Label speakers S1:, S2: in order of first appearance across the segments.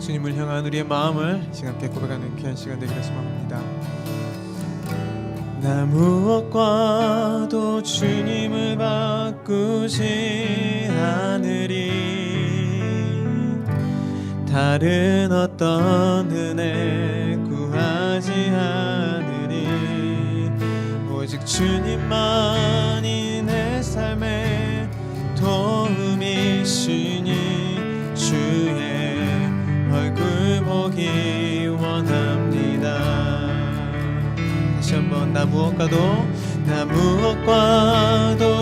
S1: 주님을 향한 우리의 마음을 함께 고백하는 귀한 시간 되기를 소망합니다. 나 무엇과도 주님을 바꾸지 않으리. 다른 어떤 은혜 구하지 않으리. 오직 주님만이 내 삶의 도움이시니 주의 얼굴 보기 원합니다. 다시 한번 나 무엇과도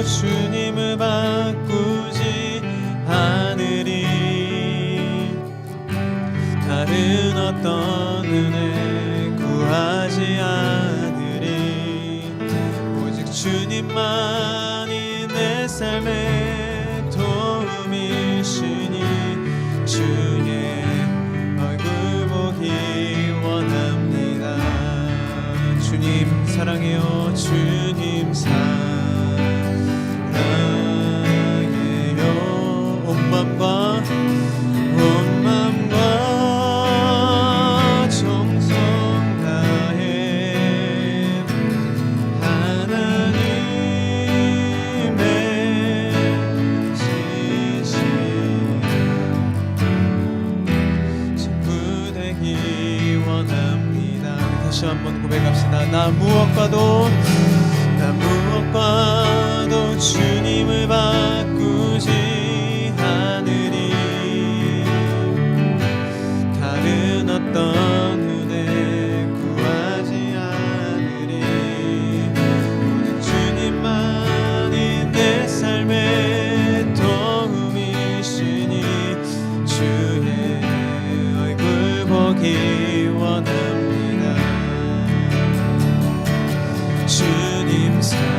S1: 주님을 바꾸지 않으리. 다른 어떤 은혜 구하지 않으리. 오직 주님만이 내 삶의 도움이시니 주의 얼굴 보기 원합니다. 주님 사랑해요. 주님 사랑해요. 온 맘과 정성 다해 하나님의 지시 친구 되기 원합니다. 다시 한번 고백합시다. 나 무엇과도 주님을 바꾸지 않으리. 다른 어떤 은혜 구하지 않으리. 오직 주님만이 내 삶의 도움이시니 주의 얼굴 보기 원합니다. 주님 사랑해요.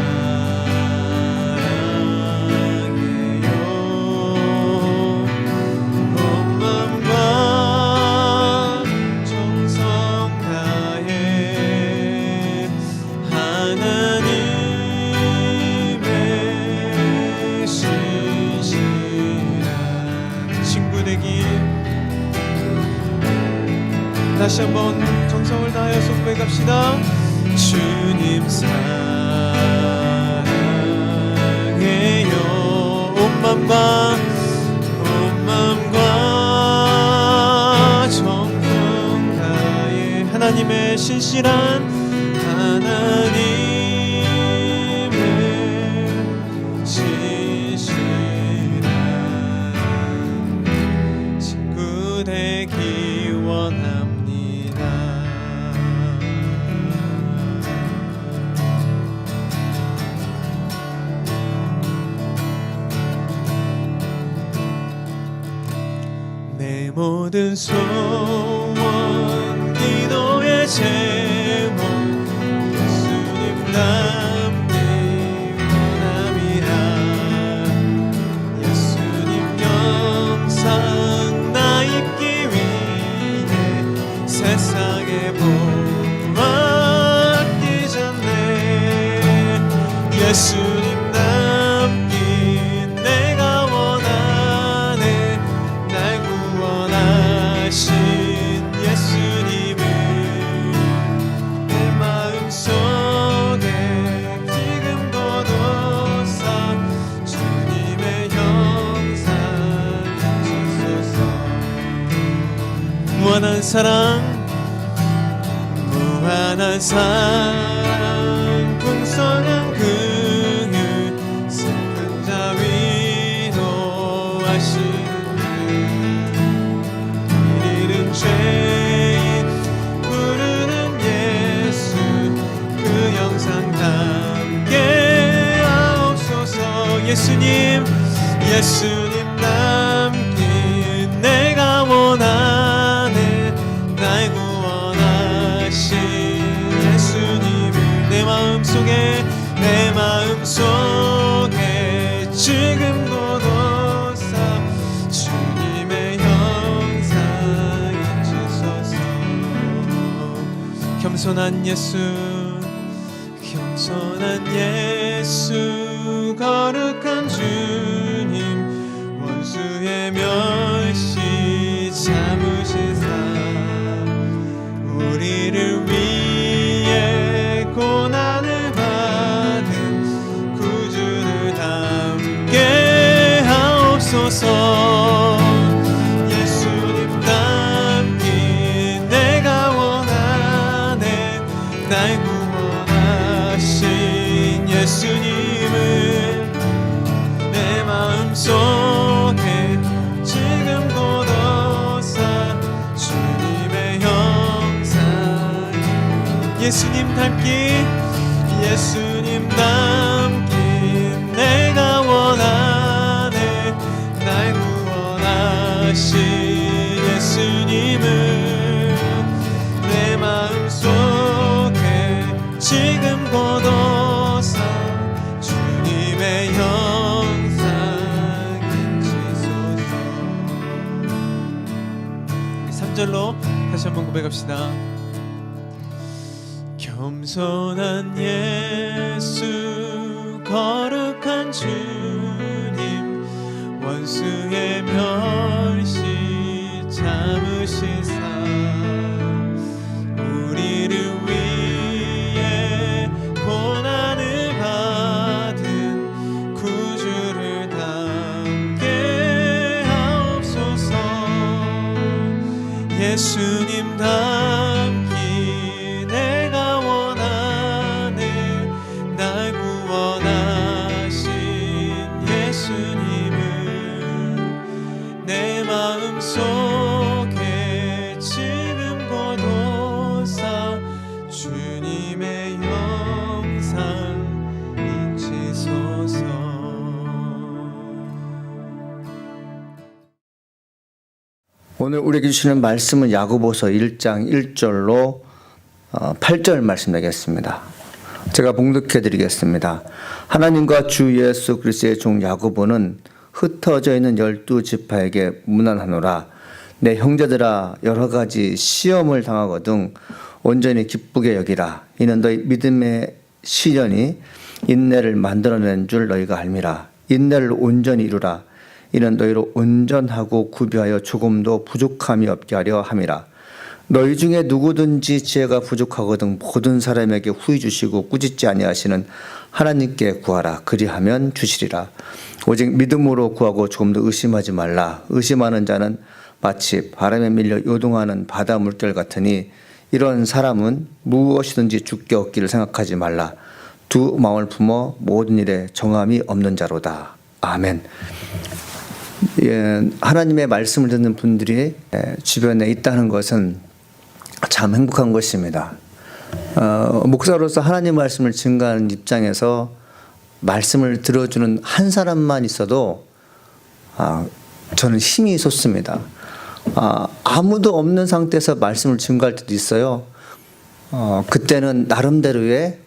S1: 온 맘과 정성 다해 하나님의 신실한 친구 되기. 다시 한번 정성을 다하여서 고백합시다. 주님 사랑해요. 온 맘과 정성 다해 하나님의 신실한 친구 되기 원합니다. 내 모든 소원 기도의 제목 예수님 닮기 원함이라. 예수님 영상 나 입기 위해 세상에 복 맡기셨네. 예수님 닮기 내가 원하네. 날 구원하신 예수님을 내 마음속에 지금도 놓사 주님의 형상 주소서. 무한한 사랑 풍성한 긍휼 슬픈 자 위로하시는 이른 죄인 부르는 예수 그 영상 담게 하옵소서. 예수님 닮긴 내가 원하네. 날 구원하신 예수님을 내 마음속에 지금도 놓사 주님의 형상 잊으소서. 겸손한 예수 거룩한 주님 원수의 멸시 참으시사 주소서. 예수님 닮기 내가 원하네. 날 구원하신 예수님을 내 마음속에 지금 걷어사 주님의 형상. 예수님 닮기 예수님 닮기 내가 원하네. 날 구원하신 예수님을 내 마음속에 지금 걷어사 주님의 형상 인치소서. 3절로 다시 한번 고백합시다. 겸손한 예수 거룩한 주님 원수의 멸시 참으시사 우리를 위해 고난을 받은 구주를 닮게 하옵소서. 예수님 닮기 내가 원하네. 날 구원하신 예수님을 내 마음속에 지금 거둬사 주님의 형상 인치소서.
S2: 오늘 우리에게 주시는 말씀은 야고보서 1장 1절로 8절 말씀 되겠습니다. 제가 봉독해 드리겠습니다. 하나님과 주 예수 그리스도의 종 야고보는 흩어져 있는 12지파에게 문안하노라. 내 형제들아, 여러 가지 시험을 당하거든 온전히 기쁘게 여기라. 이는 너희 믿음의 시련이 인내를 만들어낸 줄 너희가 알미라. 인내를 온전히 이루라. 이는 너희로 온전하고 구비하여 조금도 부족함이 없게 하려 함이라. 너희 중에 누구든지 지혜가 부족하거든 모든 사람에게 후히 주시고 꾸짖지 아니하시는 하나님께 구하라. 그리하면 주시리라. 오직 믿음으로 구하고 조금도 의심하지 말라. 의심하는 자는 마치 바람에 밀려 요동하는 바다 물결 같으니 이런 사람은 무엇이든지 죽게 얻기를 생각하지 말라. 두 마음을 품어 모든 일에 정함이 없는 자로다. 아멘. 하나님의 말씀을 듣는 분들이 주변에 있다는 것은 참 행복한 것입니다. 목사로서 하나님 말씀을 증거하는 입장에서 말씀을 들어주는 한 사람만 있어도 저는 힘이 솟습니다. 아무도 없는 상태에서 말씀을 증거할 때도 있어요. 그때는 나름대로의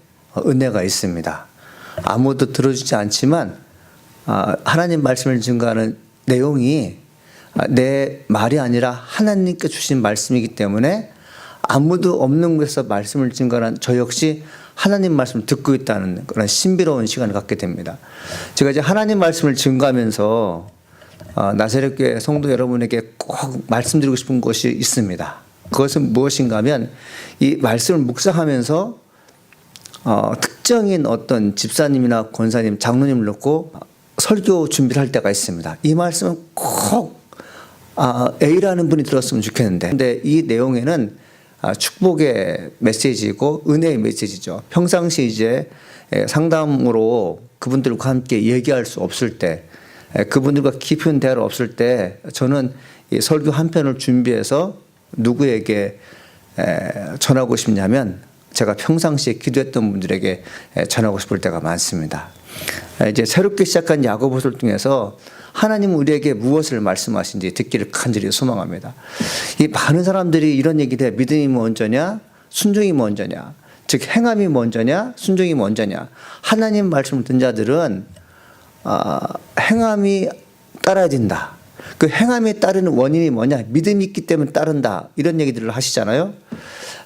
S2: 은혜가 있습니다. 아무도 들어주지 않지만 하나님 말씀을 증거하는 내용이 내 말이 아니라 하나님께 주신 말씀이기 때문에 아무도 없는 곳에서 말씀을 증거하는 저 역시 하나님 말씀을 듣고 있다는 그런 신비로운 시간을 갖게 됩니다. 제가 이제 하나님 말씀을 증거하면서 나사렛교회 성도 여러분에게 꼭 말씀드리고 싶은 것이 있습니다. 그것은 무엇인가 하면 이 말씀을 묵상하면서 특정인 어떤 집사님이나 권사님, 장로님을 놓고 설교 준비를 할 때가 있습니다. 이 말씀은 꼭 A라는 분이 들었으면 좋겠는데, 근데 이 내용에는 축복의 메시지이고 은혜의 메시지죠. 평상시 이제 상담으로 그분들과 함께 얘기할 수 없을 때, 그분들과 깊은 대화가 없을 때 저는 이 설교 한 편을 준비해서 누구에게 전하고 싶냐면 제가 평상시에 기도했던 분들에게 전하고 싶을 때가 많습니다. 이제 새롭게 시작한 야고보서를 통해서 하나님은 우리에게 무엇을 말씀하신지 듣기를 간절히 소망합니다. 이 많은 사람들이 이런 얘기를 해요. 믿음이 먼저냐 순종이 먼저냐, 즉 행함이 먼저냐 순종이 먼저냐. 하나님 말씀을 듣는 자들은 행함이 따라야 된다. 그 행함에 따르는 원인이 뭐냐, 믿음이 있기 때문에 따른다, 이런 얘기들을 하시잖아요.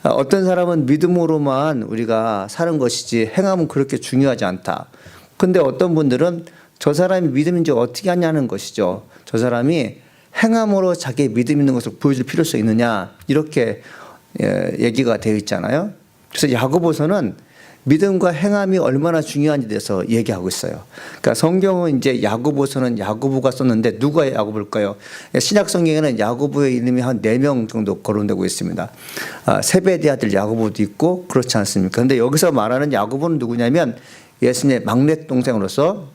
S2: 어떤 사람은 믿음으로만 우리가 사는 것이지 행함은 그렇게 중요하지 않다. 근데 어떤 분들은 저 사람이 믿음인지 어떻게 하냐는 것이죠. 저 사람이 행함으로 자기의 믿음 있는 것을 보여줄 필요성이 있느냐, 이렇게 얘기가 되어 있잖아요. 그래서 야고보서는 믿음과 행함이 얼마나 중요한지 대해서 얘기하고 있어요. 그러니까 성경은 이제 야고보서는 야고보가 썼는데 누가 야고보일까요? 신약 성경에는 야고보의 이름이 한 4명 정도 거론되고 있습니다. 세베대 아들 야고보도 있고 그렇지 않습니까? 그런데 여기서 말하는 야고보는 누구냐면 예수님의 막내 동생으로서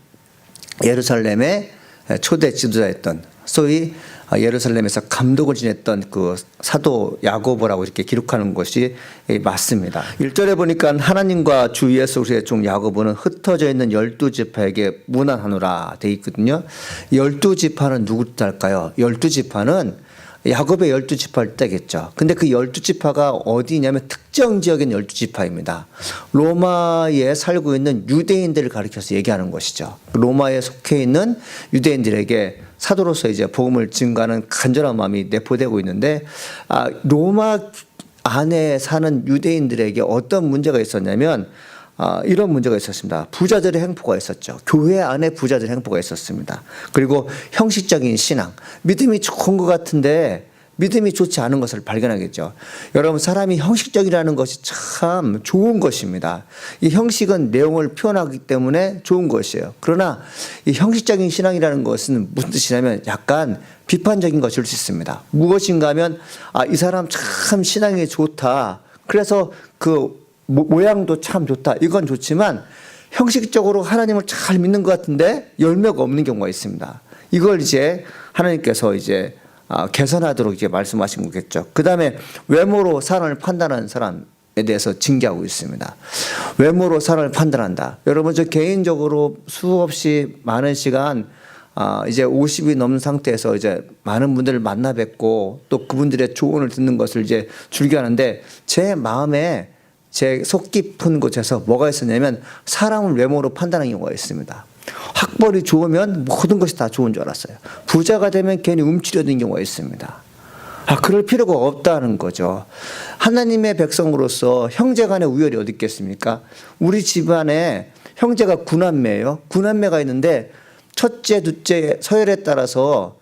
S2: 예루살렘의 초대 지도자였던, 소위 예루살렘에서 감독을 지냈던 그 사도 야고보라고 이렇게 기록하는 것이 맞습니다. 1절에 보니까 하나님과 주 예수 그리스도의 종 야고보는 흩어져 있는 12지파에게 문안하노라 돼 있거든요. 12지파는 누구 뜻할까요? 12지파는 야곱의 12지파를 뜻하겠죠. 근데 그 12지파가 어디냐면 특정 지역인 12지파입니다. 로마에 살고 있는 유대인들을 가리켜서 얘기하는 것이죠. 로마에 속해 있는 유대인들에게 사도로서 이제 복음을 증가하는 간절한 마음이 내포되고 있는데, 로마 안에 사는 유대인들에게 어떤 문제가 있었냐면, 이런 문제가 있었습니다. 부자들의 행포가 있었죠. 교회 안에 부자들의 행포가 있었습니다. 그리고 형식적인 신앙, 믿음이 좋은 것 같은데 믿음이 좋지 않은 것을 발견하겠죠. 여러분, 사람이 형식적이라는 것이 참 좋은 것입니다. 이 형식은 내용을 표현하기 때문에 좋은 것이에요. 그러나 이 형식적인 신앙이라는 것은 무슨 뜻이냐면 약간 비판적인 것일 수 있습니다. 무엇인가 하면 이 사람 참 신앙이 좋다. 그래서 그 모양도 참 좋다. 이건 좋지만 형식적으로 하나님을 잘 믿는 것 같은데 열매가 없는 경우가 있습니다. 이걸 이제 하나님께서 이제 개선하도록 이제 말씀하신 거겠죠. 그 다음에 외모로 사람을 판단하는 사람에 대해서 징계하고 있습니다. 외모로 사람을 판단한다. 여러분, 저 개인적으로 수없이 많은 시간 이제 50이 넘는 상태에서 이제 많은 분들을 만나 뵙고 또 그분들의 조언을 듣는 것을 이제 즐겨하는데 제 마음에 제 속 깊은 곳에서 뭐가 있었냐면 사람을 외모로 판단하는 경우가 있습니다. 학벌이 좋으면 모든 것이 다 좋은 줄 알았어요. 부자가 되면 괜히 움츠려드는 경우가 있습니다. 그럴 필요가 없다는 거죠. 하나님의 백성으로서 형제간의 우열이 어디 있겠습니까? 우리 집안에 형제가 9남매예요. 9남매가 있는데 첫째, 둘째 서열에 따라서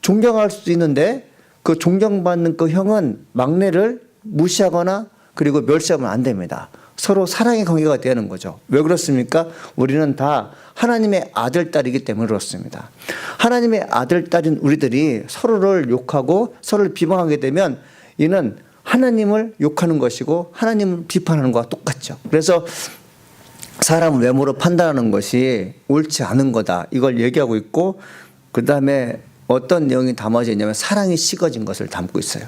S2: 존경할 수도 있는데 그 존경받는 그 형은 막내를 무시하거나 그리고 멸시하면 안 됩니다. 서로 사랑의 관계가 되는 거죠. 왜 그렇습니까? 우리는 다 하나님의 아들, 딸이기 때문에 그렇습니다. 하나님의 아들, 딸인 우리들이 서로를 욕하고 서로를 비방하게 되면 이는 하나님을 욕하는 것이고 하나님을 비판하는 것과 똑같죠. 그래서 사람을 외모로 판단하는 것이 옳지 않은 거다. 이걸 얘기하고 있고, 그 다음에 어떤 내용이 담아져 있냐면 사랑이 식어진 것을 담고 있어요.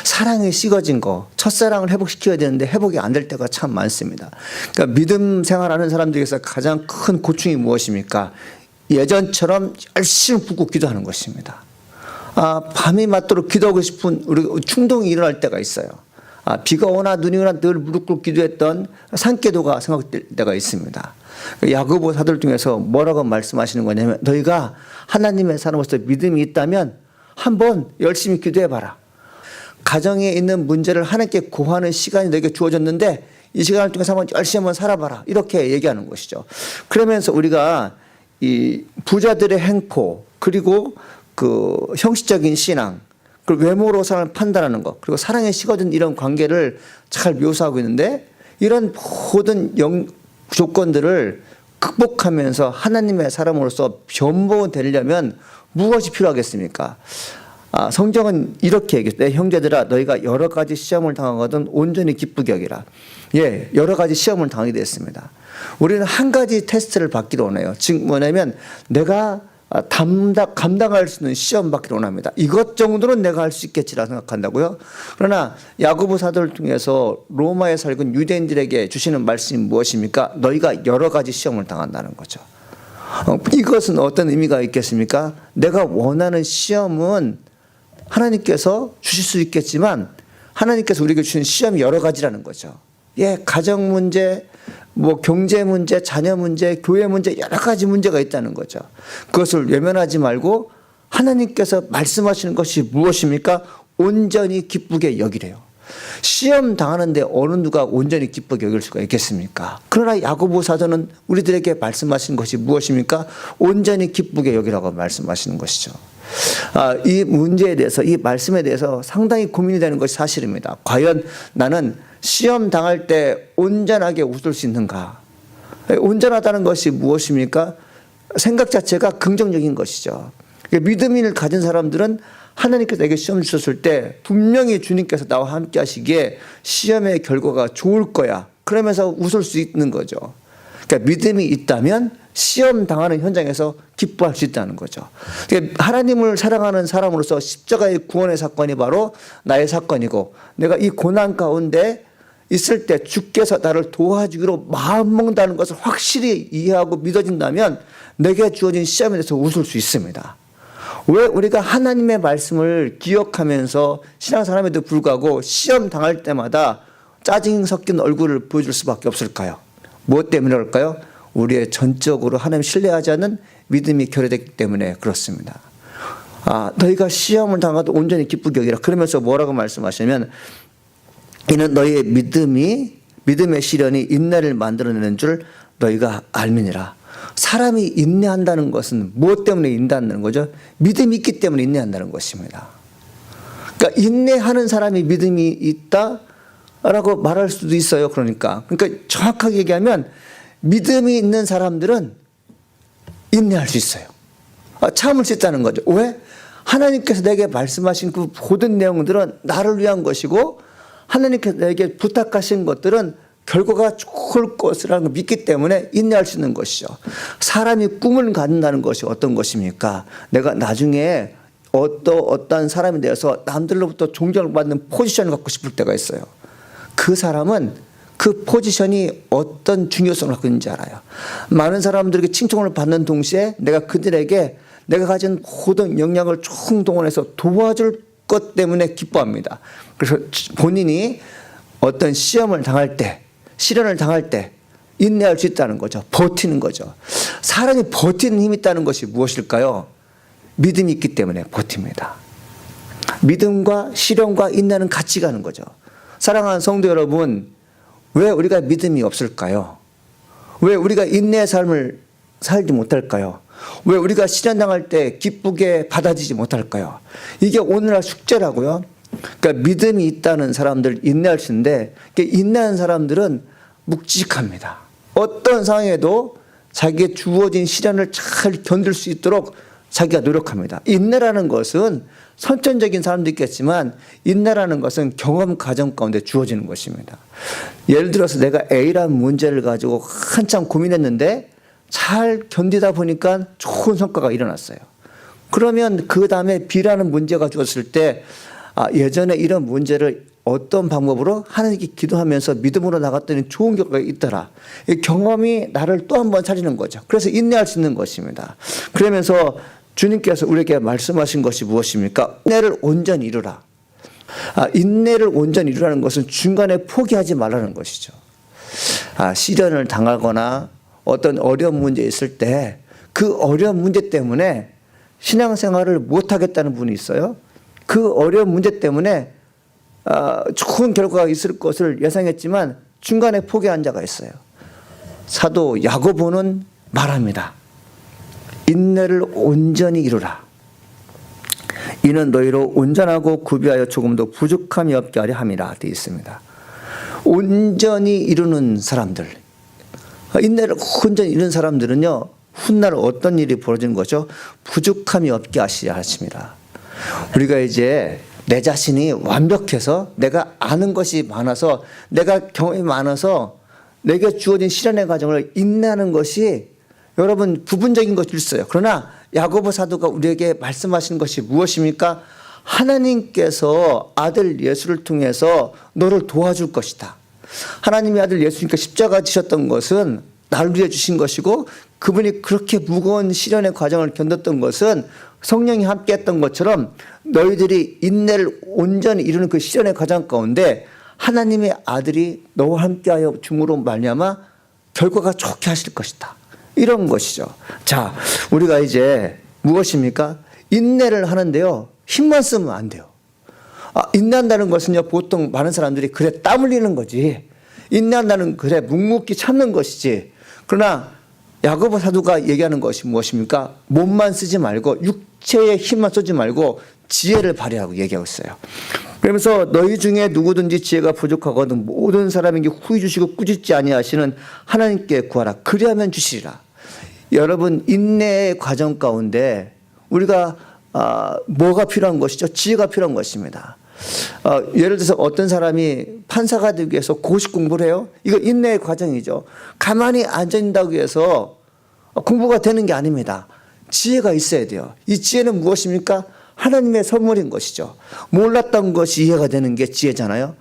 S2: 사랑이 식어진 거, 첫사랑을 회복시켜야 되는데 회복이 안 될 때가 참 많습니다. 그러니까 믿음 생활하는 사람들에게서 가장 큰 고충이 무엇입니까? 예전처럼 열심히 붓고 기도하는 것입니다. 밤이 맞도록 기도하고 싶은 우리 충동이 일어날 때가 있어요. 비가 오나 눈이 오나 늘 무릎 꿇고 기도했던 산기도가 생각될 때가 있습니다. 야고보 사도를 통해서 뭐라고 말씀하시는 거냐면 너희가 하나님의 사람으로서 믿음이 있다면 한번 열심히 기도해봐라. 가정에 있는 문제를 하나님께 고하는 시간이 너에게 주어졌는데 이 시간을 통해서 열심히 한번 살아봐라. 이렇게 얘기하는 것이죠. 그러면서 우리가 이 부자들의 행포, 그리고 그 형식적인 신앙, 그리고 외모로 사람을 판단하는 것, 그리고 사랑에 식어든 이런 관계를 잘 묘사하고 있는데 이런 모든 조건들을 극복하면서 하나님의 사람으로서 변모되려면 무엇이 필요하겠습니까? 성경은 이렇게 얘기했어요. 내 형제들아 너희가 여러 가지 시험을 당하거든 온전히 기쁘게 여기라. 예, 여러 가지 시험을 당하게 됐습니다. 우리는 한 가지 테스트를 받기로 원해요. 즉 뭐냐면 내가 감당할 수 있는 시험 받기로 원합니다. 이것 정도는 내가 할 수 있겠지라 생각한다고요. 그러나 야고보 사도를 통해서 로마에 살고 유대인들에게 주시는 말씀이 무엇입니까? 너희가 여러 가지 시험을 당한다는 거죠. 이것은 어떤 의미가 있겠습니까? 내가 원하는 시험은 하나님께서 주실 수 있겠지만 하나님께서 우리에게 주신 시험이 여러 가지라는 거죠. 예, 가정 문제, 경제 문제, 자녀 문제, 교회 문제, 여러 가지 문제가 있다는 거죠. 그것을 외면하지 말고 하나님께서 말씀하시는 것이 무엇입니까? 온전히 기쁘게 여기래요. 시험 당하는데 어느 누가 온전히 기쁘게 여길 수가 있겠습니까? 그러나 야고보 사도는 우리들에게 말씀하시는 것이 무엇입니까? 온전히 기쁘게 여기라고 말씀하시는 것이죠. 이 문제에 대해서, 이 말씀에 대해서 상당히 고민이 되는 것이 사실입니다. 과연 나는 시험 당할 때 온전하게 웃을 수 있는가? 온전하다는 것이 무엇입니까? 생각 자체가 긍정적인 것이죠. 믿음을 가진 사람들은 하나님께서 내게 시험 주셨을 때 분명히 주님께서 나와 함께 하시기에 시험의 결과가 좋을 거야. 그러면서 웃을 수 있는 거죠. 그러니까 믿음이 있다면 시험 당하는 현장에서 기뻐할 수 있다는 거죠. 그러니까 하나님을 사랑하는 사람으로서 십자가의 구원의 사건이 바로 나의 사건이고, 내가 이 고난 가운데 있을 때 주께서 나를 도와주기로 마음먹는다는 것을 확실히 이해하고 믿어진다면 내게 주어진 시험에 대해서 웃을 수 있습니다. 왜 우리가 하나님의 말씀을 기억하면서 신앙생활함에도 불구하고 시험 당할 때마다 짜증 섞인 얼굴을 보여줄 수밖에 없을까요? 무엇 때문에 그럴까요? 우리의 전적으로 하나님 신뢰하지 않는 믿음이 결여됐기 때문에 그렇습니다. 너희가 시험을 당하도 온전히 기쁘게 여기라. 그러면서 뭐라고 말씀하시냐면, 이는 너희의 믿음의 시련이 인내를 만들어내는 줄 너희가 알미니라. 사람이 인내한다는 것은 무엇 때문에 인내한다는 거죠? 믿음이 있기 때문에 인내한다는 것입니다. 그러니까 인내하는 사람이 믿음이 있다라고 말할 수도 있어요. 그러니까 정확하게 얘기하면 믿음이 있는 사람들은 인내할 수 있어요. 참을 수 있다는 거죠. 왜? 하나님께서 내게 말씀하신 그 모든 내용들은 나를 위한 것이고, 하나님께서 내게 부탁하신 것들은 결과가 좋을 것이라는 걸 믿기 때문에 인내할 수 있는 것이죠. 사람이 꿈을 갖는다는 것이 어떤 것입니까? 내가 나중에 어떠한 사람이 되어서 남들로부터 존경을 받는 포지션을 갖고 싶을 때가 있어요. 그 사람은 그 포지션이 어떤 중요성을 갖고 있는지 알아요. 많은 사람들에게 칭찬을 받는 동시에 내가 그들에게 내가 가진 모든 역량을 총동원해서 도와줄 것 때문에 기뻐합니다. 그래서 본인이 어떤 시험을 당할 때, 시련을 당할 때 인내할 수 있다는 거죠. 버티는 거죠. 사람이 버티는 힘이 있다는 것이 무엇일까요? 믿음이 있기 때문에 버팁니다. 믿음과 시련과 인내는 같이 가는 거죠. 사랑하는 성도 여러분, 왜 우리가 믿음이 없을까요? 왜 우리가 인내의 삶을 살지 못할까요? 왜 우리가 시련 당할 때 기쁘게 받아들이지 못할까요? 이게 오늘날 숙제라고요. 그러니까 믿음이 있다는 사람들 인내할 수 있는데, 인내하는 사람들은 묵직합니다. 어떤 상황에도 자기의 주어진 시련을 잘 견딜 수 있도록 자기가 노력합니다. 인내라는 것은 선천적인 사람도 있겠지만, 인내라는 것은 경험 과정 가운데 주어지는 것입니다. 예를 들어서 내가 A라는 문제를 가지고 한참 고민했는데 잘 견디다 보니까 좋은 성과가 일어났어요. 그러면 그 다음에 B라는 문제가 주었을 때, 예전에 이런 문제를 어떤 방법으로 하나님께 기도하면서 믿음으로 나갔더니 좋은 결과가 있더라. 이 경험이 나를 또 한 번 살리는 거죠. 그래서 인내할 수 있는 것입니다. 그러면서 주님께서 우리에게 말씀하신 것이 무엇입니까? 인내를 온전히 이루라. 인내를 온전히 이루라는 것은 중간에 포기하지 말라는 것이죠. 시련을 당하거나 어떤 어려운 문제 있을 때 그 어려운 문제 때문에 신앙생활을 못하겠다는 분이 있어요. 그 어려운 문제 때문에 좋은 결과가 있을 것을 예상했지만 중간에 포기한 자가 있어요. 사도 야고보는 말합니다. 인내를 온전히 이루라. 이는 너희로 온전하고 구비하여 조금도 부족함이 없게 하려 함이라 되어 있습니다. 온전히 이루는 사람들, 인내를 온전히 이루는 사람들은요, 훗날 어떤 일이 벌어지는 거죠? 부족함이 없게 하시려 하십니다. 우리가 이제 내 자신이 완벽해서 내가 아는 것이 많아서 내가 경험이 많아서 내게 주어진 시련의 과정을 인내하는 것이 여러분 부분적인 것일 수 있어요. 그러나 야고보 사도가 우리에게 말씀하시는 것이 무엇입니까? 하나님께서 아들 예수를 통해서 너를 도와줄 것이다. 하나님의 아들 예수님께 십자가 지셨던 것은 나를 위해 주신 것이고, 그분이 그렇게 무거운 시련의 과정을 견뎠던 것은 성령이 함께 했던 것처럼 너희들이 인내를 온전히 이루는 그 시련의 과정 가운데 하나님의 아들이 너와 함께하여 줌으로 말미암아 결과가 좋게 하실 것이다. 이런 것이죠. 자, 우리가 이제 무엇입니까? 인내를 하는데요, 힘만 쓰면 안 돼요. 인내한다는 것은요, 보통 많은 사람들이 그래 땀 흘리는 거지, 인내한다는 그래 묵묵히 참는 것이지. 그러나 야고보 사도가 얘기하는 것이 무엇입니까? 몸만 쓰지 말고 육체의 힘만 쓰지 말고 지혜를 발휘하고 얘기하고 있어요. 그러면서 너희 중에 누구든지 지혜가 부족하거든 모든 사람에게 후히 주시고 꾸짖지 아니하시는 하나님께 구하라. 그리하면 주시리라. 여러분, 인내의 과정 가운데 우리가 뭐가 필요한 것이죠? 지혜가 필요한 것입니다. 예를 들어서 어떤 사람이 판사가 되기 위해서 고시 공부를 해요. 이거 인내의 과정이죠. 가만히 앉아있다고 해서 공부가 되는 게 아닙니다. 지혜가 있어야 돼요. 이 지혜는 무엇입니까? 하나님의 선물인 것이죠. 몰랐던 것이 이해가 되는 게 지혜잖아요.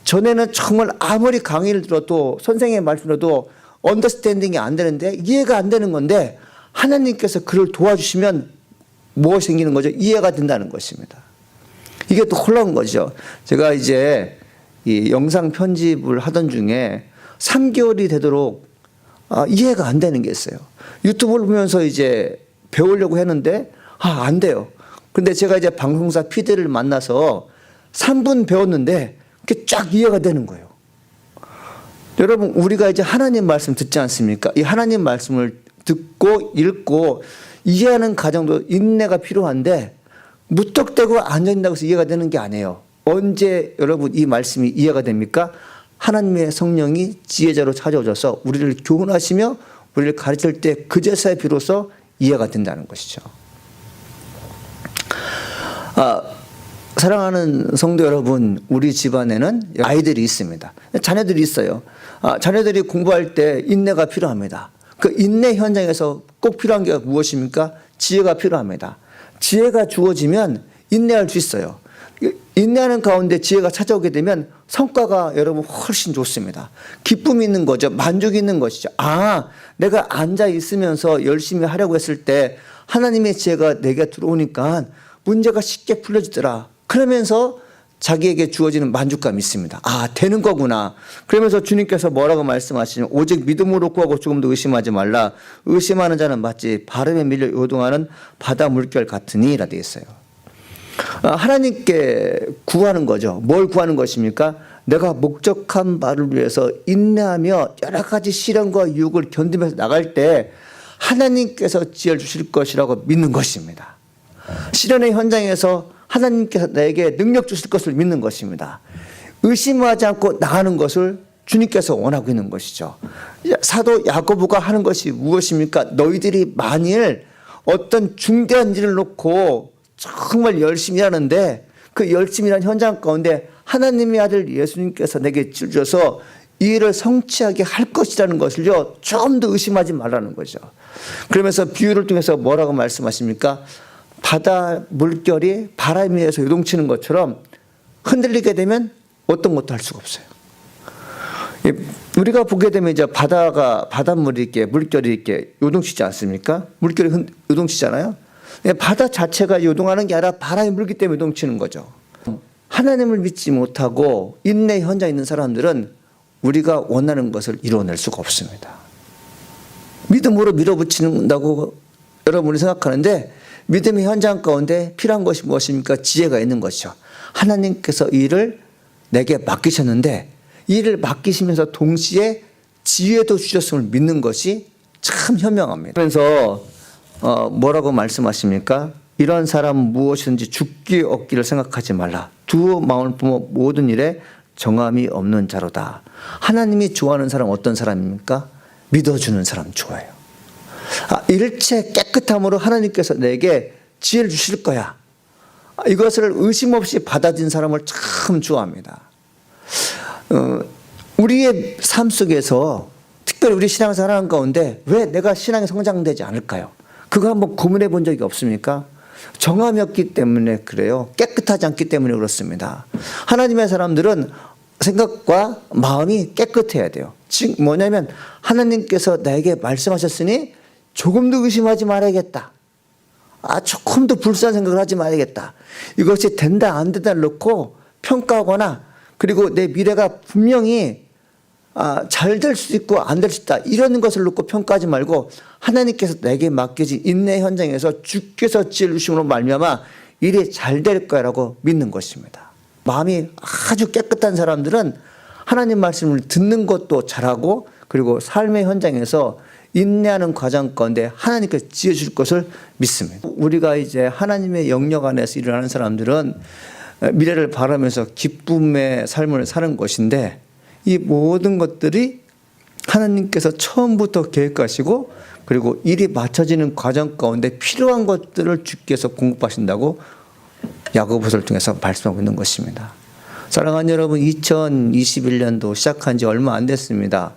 S2: 전에는 정말 아무리 강의를 들어도 선생님의 말씀을 들어도 언더스탠딩이 안 되는데 이해가 안 되는 건데 하나님께서 그를 도와주시면 무엇이 생기는 거죠? 이해가 된다는 것입니다. 이게 또 놀라운 거죠. 제가 이제 이 영상 편집을 하던 중에 3개월이 되도록 이해가 안 되는 게 있어요. 유튜브를 보면서 이제 배우려고 했는데 안 돼요. 근데 제가 이제 방송사 PD를 만나서 3분 배웠는데 그게 쫙 이해가 되는 거예요. 여러분, 우리가 이제 하나님 말씀 듣지 않습니까? 이 하나님 말씀을 듣고 읽고 이해하는 과정도 인내가 필요한데 무턱대고 앉아있다고 해서 이해가 되는 게 아니에요. 언제 여러분 이 말씀이 이해가 됩니까? 하나님의 성령이 지혜자로 찾아오셔서 우리를 교훈하시며 우리를 가르칠 때 그제서야 비로소 이해가 된다는 것이죠. 사랑하는 성도 여러분, 우리 집안에는 아이들이 있습니다. 자녀들이 있어요. 자녀들이 공부할 때 인내가 필요합니다. 그 인내 현장에서 꼭 필요한 게 무엇입니까? 지혜가 필요합니다. 지혜가 주어지면 인내할 수 있어요. 인내하는 가운데 지혜가 찾아오게 되면 성과가 여러분 훨씬 좋습니다. 기쁨이 있는 거죠. 만족이 있는 것이죠. 내가 앉아 있으면서 열심히 하려고 했을 때 하나님의 지혜가 내게 들어오니까 문제가 쉽게 풀려지더라. 그러면서 자기에게 주어지는 만족감이 있습니다. 되는 거구나. 그러면서 주님께서 뭐라고 말씀하시냐면 오직 믿음으로 구하고 조금도 의심하지 말라. 의심하는 자는 마치 바람에 밀려 요동하는 바다 물결 같으니 라 되어 있어요. 하나님께 구하는 거죠. 뭘 구하는 것입니까? 내가 목적한 바를 위해서 인내하며 여러 가지 시련과 유혹을 견디면서 나갈 때 하나님께서 지혜를 주실 것이라고 믿는 것입니다. 시련의 현장에서 하나님께서 나에게 능력 주실 것을 믿는 것입니다. 의심하지 않고 나가는 것을 주님께서 원하고 있는 것이죠. 사도 야고보가 하는 것이 무엇입니까? 너희들이 만일 어떤 중대한 일을 놓고 정말 열심히 하는데 그 열심히 하는 현장 가운데 하나님의 아들 예수님께서 내게 주셔서 이 일을 성취하게 할 것이라는 것을요, 좀 더 의심하지 말라는 거죠. 그러면서 비유를 통해서 뭐라고 말씀하십니까? 바다 물결이 바람에 의해서 요동치는 것처럼 흔들리게 되면 어떤 것도 할 수가 없어요. 우리가 보게 되면 이제 바닷물이 이렇게 물결이 이렇게 요동치지 않습니까? 물결이 요동치잖아요. 바다 자체가 요동하는 게 아니라 바람이 불기 때문에 요동치는 거죠. 하나님을 믿지 못하고 인내 현장에 있는 사람들은 우리가 원하는 것을 이루어낼 수가 없습니다. 믿음으로 밀어붙인다고 여러분이 생각하는데 믿음의 현장 가운데 필요한 것이 무엇입니까? 지혜가 있는 것이죠. 하나님께서 이 일을 내게 맡기셨는데 이 일을 맡기시면서 동시에 지혜도 주셨음을 믿는 것이 참 현명합니다. 그래서 뭐라고 말씀하십니까? 이런 사람 무엇이든지 죽기 얻기를 생각하지 말라. 두 마음을 품어 모든 일에 정함이 없는 자로다. 하나님이 좋아하는 사람 어떤 사람입니까? 믿어주는 사람 좋아해요. 일체 깨끗함으로 하나님께서 내게 지혜를 주실 거야. 이것을 의심 없이 받아들인 사람을 참 좋아합니다. 우리의 삶 속에서 특별히 우리 신앙생활 가운데 왜 내가 신앙이 성장되지 않을까요? 그거 한번 고민해 본 적이 없습니까? 정함이 없기 때문에 그래요. 깨끗하지 않기 때문에 그렇습니다. 하나님의 사람들은 생각과 마음이 깨끗해야 돼요. 즉 뭐냐면 하나님께서 나에게 말씀하셨으니 조금도 의심하지 말아야겠다. 조금도 불쌍한 생각을 하지 말아야겠다. 이것이 된다 안 된다를 놓고 평가하거나 그리고 내 미래가 분명히 잘 될 수도 있고 안 될 수 있다. 이런 것을 놓고 평가하지 말고 하나님께서 내게 맡겨진 인내 현장에서 주께서 지혜를 주심으로 말미암아 일이 잘 될 거라고 믿는 것입니다. 마음이 아주 깨끗한 사람들은 하나님 말씀을 듣는 것도 잘하고 그리고 삶의 현장에서 인내하는 과정 가운데 하나님께서 지혜 줄 것을 믿습니다. 우리가 이제 하나님의 영역 안에서 일을 하는 사람들은 미래를 바라면서 기쁨의 삶을 사는 것인데 이 모든 것들이 하나님께서 처음부터 계획하시고 그리고 일이 맞춰지는 과정 가운데 필요한 것들을 주께서 공급하신다고 야고보서를 통해서 말씀하고 있는 것입니다. 사랑하는 여러분, 2021년도 시작한 지 얼마 안 됐습니다.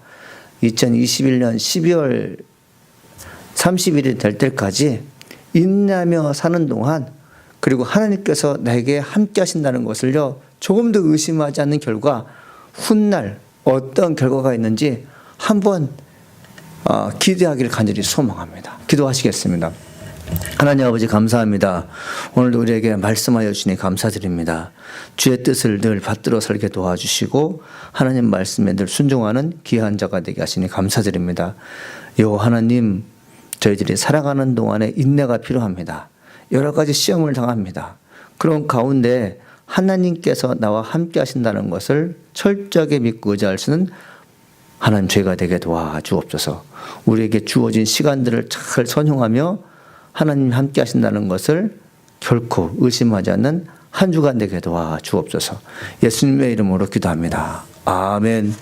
S2: 2021년 12월 31일 될 때까지 인내하며 사는 동안 그리고 하나님께서 나에게 함께 하신다는 것을요 조금도 의심하지 않는 결과 훗날 어떤 결과가 있는지 한번 기대하기를 간절히 소망합니다. 기도하시겠습니다. 하나님 아버지 감사합니다. 오늘도 우리에게 말씀하여 주시니 감사드립니다. 주의 뜻을 늘 받들어 살게 도와주시고 하나님 말씀에 늘 순종하는 귀한 자가 되게 하시니 감사드립니다. 요 하나님, 저희들이 살아가는 동안에 인내가 필요합니다. 여러 가지 시험을 당합니다. 그런 가운데 하나님께서 나와 함께 하신다는 것을 철저하게 믿고 의지할 수는 하나님 죄가 되게 도와주옵소서. 우리에게 주어진 시간들을 잘 선용하며 하나님 함께 하신다는 것을 결코 의심하지 않는 한 주간 되게 도와주옵소서. 예수님의 이름으로 기도합니다. 아멘.